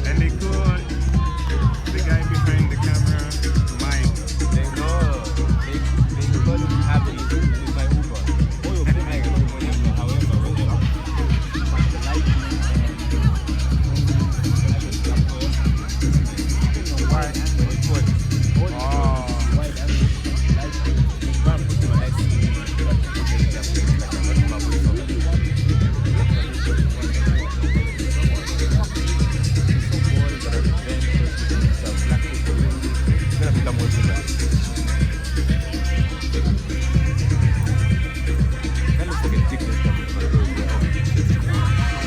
And they call the guy behind the camera Mike. They call him Happy with my Uber. However,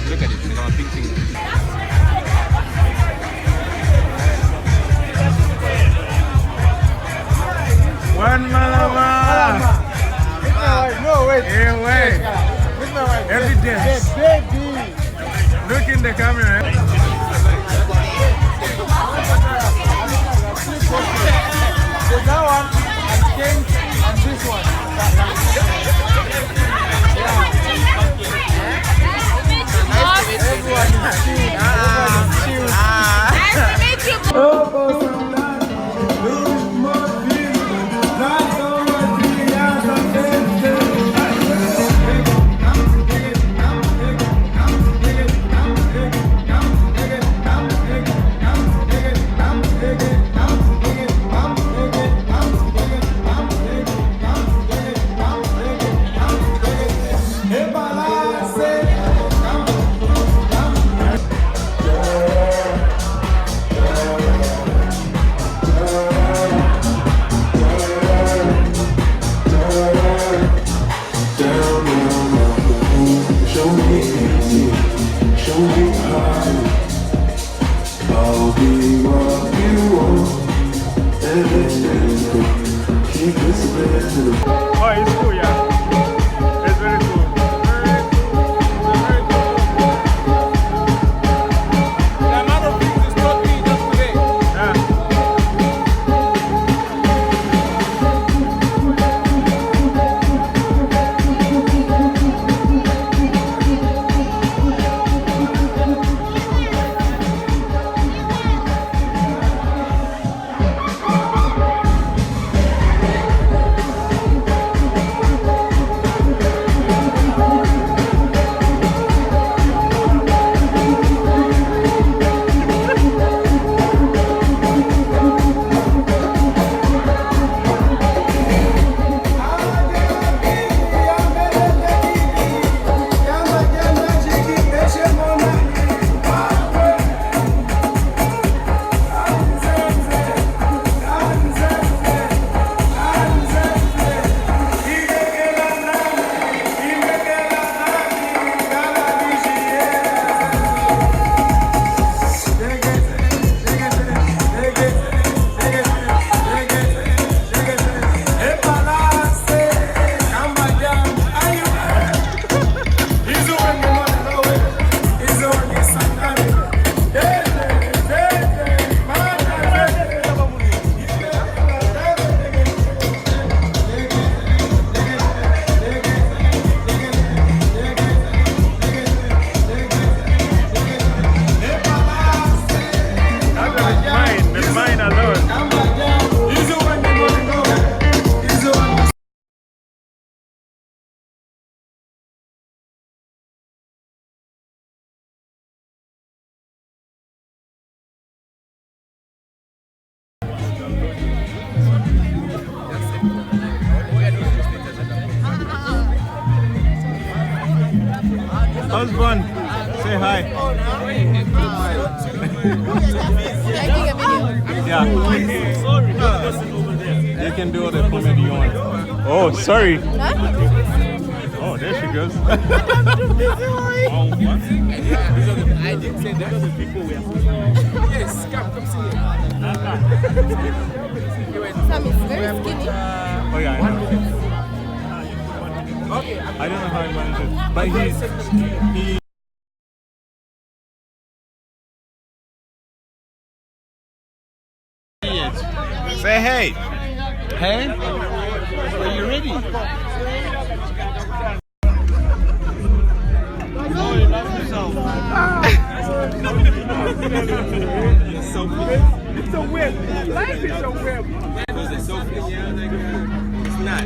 look at it, it's got a big thing. One Malama! No, wait. Here, wait. With my wife. Evidence. Baby. Look in the camera. So that one, and Kent, and this one. Everyone is chilled. Everyone is chilled. Oh, it's cool, yeah. It's very cool. The amount of things is taught me just today. Husband, say hi. Yeah. You can do the comedy you want. Oh, sorry. Oh, there she goes. I didn't say that. The people we are. Yes, come see it. Sam is very skinny. Oh yeah, I know. Okay. I don't know how he manages, but he. Say hey. Hey? Are you ready? Oh, you love yourself. It's a whip. Life is a whip. Was it Sophie? Yeah, it's not.